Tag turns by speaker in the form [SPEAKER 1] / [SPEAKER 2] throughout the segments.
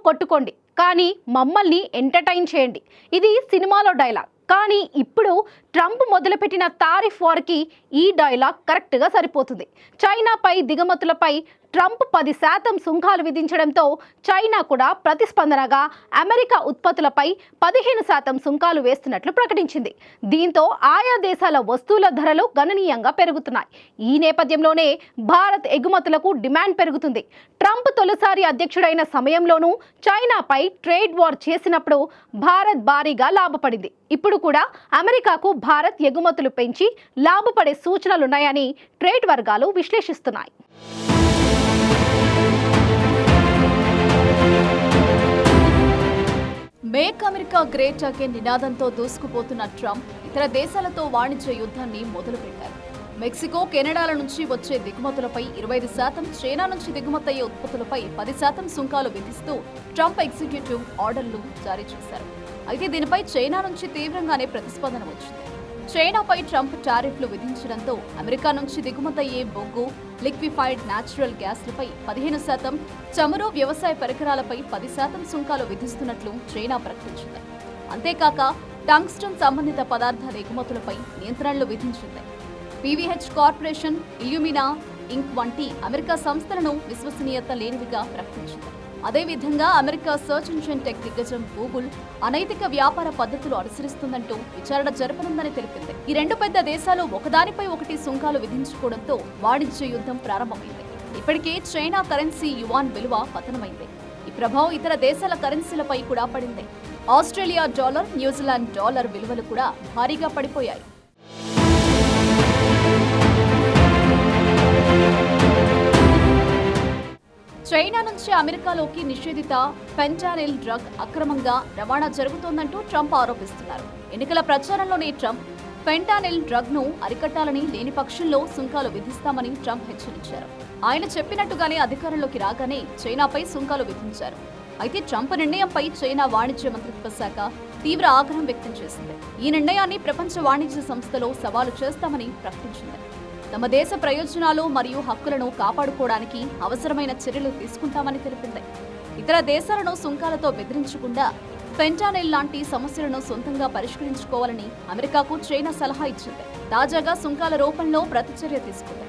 [SPEAKER 1] కొట్టుకోండి కానీ మమ్మల్ని ఎంటర్టైన్ చేయండి. ఇది సినిమాలో డైలాగ్. కానీ ఇప్పుడు ట్రంప్ మొదలుపెట్టిన తారిఫ్ వార్కి ఈ డైలాగ్ కరెక్ట్గా సరిపోతుంది. చైనాపై దిగుమతులపై ట్రంప్ 10% సుంకాలు విధించడంతో చైనా కూడా ప్రతిస్పందనగా అమెరికా ఉత్పత్తులపై 15% సుంకాలు వేస్తున్నట్లు ప్రకటించింది. దీంతో ఆయా దేశాల వస్తువుల ధరలు గణనీయంగా పెరుగుతున్నాయి. ఈ నేపథ్యంలోనే భారత్ ఎగుమతులకు డిమాండ్ పెరుగుతుంది. ట్రంప్ తొలిసారి అధ్యక్షుడైన సమయంలోనూ చైనాపై ట్రేడ్ వార్ చేసినప్పుడు భారత్ భారీగా లాభపడింది. ఇప్పుడు కూడా అమెరికాకు భారత్ ఎగుమతులు పెంచి లాభపడే సూచనలున్నాయని ట్రేడ్ వర్గాలు విశ్లేషిస్తున్నాయి.
[SPEAKER 2] మేక్ అమెరికా గ్రేట్ అగైన్ నినాదంతో దూసుకుపోతున్న ట్రంప్ ఇతర దేశాలతో వాణిజ్య యుద్ధాన్ని మొదలుపెట్టారు. మెక్సికో, కెనడాల నుంచి వచ్చే దిగుమతులపై 25%, చైనా నుంచి దిగుమతయ్యే ఉత్పత్తులపై 10% సుంకాలు విధిస్తూ ట్రంప్ ఎగ్జిక్యూటివ్ ఆర్డర్లు జారీ చేశారు. అయితే దీనిపై చైనా నుంచి తీవ్రంగానే ప్రతిస్పందన వచ్చింది. చైనాపై ట్రంప్ టారిఫ్లు విధించడంతో అమెరికా నుంచి దిగుమతయ్యే బొగ్గు, లిక్విఫైడ్ న్యాచురల్ గ్యాస్లపై 15%, చమురు, వ్యవసాయ పరికరాలపై 10% సుంకాలు విధిస్తున్నట్లు చైనా ప్రకటించింది. అంతేకాక టంగ్స్టన్ సంబంధిత పదార్థాల ఎగుమతులపై నియంత్రణలు విధించింది. పీవీహెచ్ కార్పొరేషన్, ఇల్యూమినా ఇంక్ వంటి అమెరికా సంస్థలను విశ్వసనీయత లేనివిగా ప్రకటించింది. అదేవిధంగా అమెరికా సర్చ్ ఇంజిన్ టెక్ దిగ్గజం గూగుల్ అనైతిక వ్యాపార పద్ధతులు అనుసరిస్తుందంటూ విచారణ జరపనుందని తెలిపింది. ఈ రెండు పెద్ద దేశాలు ఒకదానిపై ఒకటి సుంకాలు విధించుకోవడంతో వాణిజ్య యుద్ధం ప్రారంభమైంది. ఇప్పటికే చైనా కరెన్సీ యువాన్ విలువ పతనమైంది. ఈ ప్రభావం ఇతర దేశాల కరెన్సీలపై కూడా పడింది. ఆస్ట్రేలియా డాలర్, న్యూజిలాండ్ డాలర్ విలువలు కూడా భారీగా పడిపోయాయి. చైనా నుంచి అమెరికాలోకి నిషేధిత ఫెంటానిల్ డ్రగ్ అక్రమంగా రవాణా జరుగుతోందంటూ ట్రంప్ ఆరోపిస్తున్నారు. ఎన్నికల ప్రచారంలోనే ట్రంప్ ఫెంటానిల్ డ్రగ్ ను అరికట్టాలని, లేని పక్షంలో సుంకాలు విధిస్తామని ట్రంప్ హెచ్చరించారు. ఆయన చెప్పినట్టుగానే అధికారంలోకి రాగానే చైనాపై సుంకాలు విధించారు. అయితే ట్రంప్ నిర్ణయంపై చైనా వాణిజ్య మంత్రిత్వ శాఖ తీవ్ర ఆగ్రహం వ్యక్తం చేసింది. ఈ నిర్ణయాన్ని ప్రపంచ వాణిజ్య సంస్థలో సవాలు చేస్తామని ప్రకటించింది. తమ దేశ ప్రయోజనాలు మరియు హక్కులను కాపాడుకోవడానికి అవసరమైన చర్యలు తీసుకుంటామని తెలిపింది. ఇతర దేశాలను సుంకాలతో బెదిరించకుండా ఫెంటానిల్ లాంటి సమస్యలను సొంతంగా పరిష్కరించుకోవాలని అమెరికాకు చైనా సలహా ఇచ్చింది. తాజాగా సుంకాల రూపంలో ప్రతిచర్య తీసుకుంది.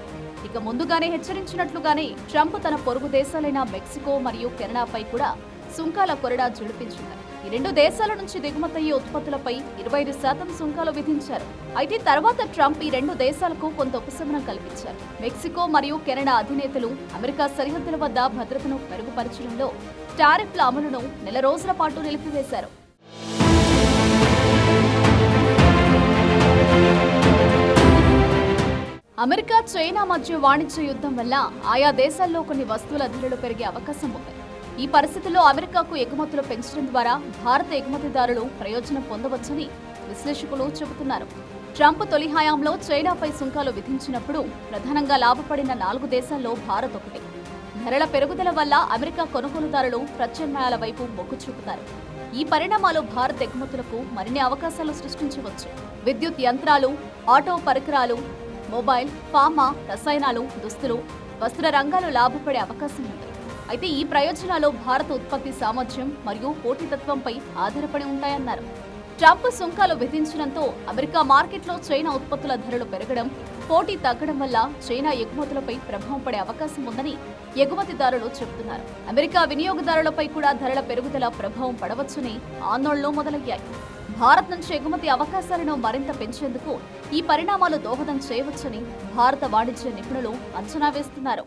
[SPEAKER 2] ఇక ముందుగానే హెచ్చరించినట్లుగానే ట్రంప్ తన పొరుగు దేశాలైన మెక్సికో మరియు కెనడాపై కూడా సుంకాల కొరడా జుడిపించింది. ఈ రెండు దేశాల నుంచి దిగుమతయ్యే ఉత్పత్తులపై 25% సుంకాలు విధించారు. అయితే తర్వాత ట్రంప్ ఈ రెండు దేశాలకు కొంత ఉపశమనం కల్పించారు. మెక్సికో మరియు కెనడా అధినేతలు అమెరికా సరిహద్దుల వద్ద భద్రతను మెరుగుపరచడంలో టారిఫ్ల అమలును నెల రోజుల పాటు నిలిపివేశారు. అమెరికా, చైనా మధ్య వాణిజ్య యుద్ధం వల్ల ఆయా దేశాల్లో కొన్ని వస్తువుల ధరలు పెరిగే అవకాశం ఉంది. ఈ పరిస్థితుల్లో అమెరికాకు ఎగుమతులు పెంచడం ద్వారా భారత ఎగుమతిదారులు ప్రయోజనం పొందవచ్చని విశ్లేషకులు చెబుతున్నారు. ట్రంప్ తొలి హయాంలో చైనాపై సుంకాలు విధించినప్పుడు ప్రధానంగా లాభపడిన 4 దేశాల్లో భారత్ ఒకటి. ధరల పెరుగుదల వల్ల అమెరికా కొనుగోలుదారులు ప్రత్యామ్నాయాల వైపు మొగ్గు చూపుతారు. ఈ పరిణామాలు భారత్ ఎగుమతులకు మరిన్ని అవకాశాలు సృష్టించవచ్చు. విద్యుత్ యంత్రాలు, ఆటో పరికరాలు, మొబైల్, ఫార్మా, రసాయనాలు, దుస్తులు, వస్త్ర రంగాలు లాభపడే అవకాశం ఉంది. అయితే ఈ ప్రయోజనాలు భారత ఉత్పత్తి సామర్థ్యం మరియు పోటీతత్వంపై ఆధారపడి ఉంటాయన్నారు. ట్రంప్ సుంకాలు విధించడంతో అమెరికా మార్కెట్లో చైనా ఉత్పత్తుల ధరలు పెరగడం, పోటీ తగ్గడం వల్ల చైనా ఎగుమతులపై ప్రభావం పడే అవకాశం ఉందని ఎగుమతిదారులు చెబుతున్నారు. అమెరికా వినియోగదారులపై కూడా ధరల పెరుగుదల ప్రభావం పడవచ్చని ఆందోళనలు మొదలయ్యాయి. భారత్ నుంచి ఎగుమతి అవకాశాలను మరింత పెంచేందుకు ఈ పరిణామాలు దోహదం చేయవచ్చని భారత వాణిజ్య నిపుణులు అంచనా వేస్తున్నారు.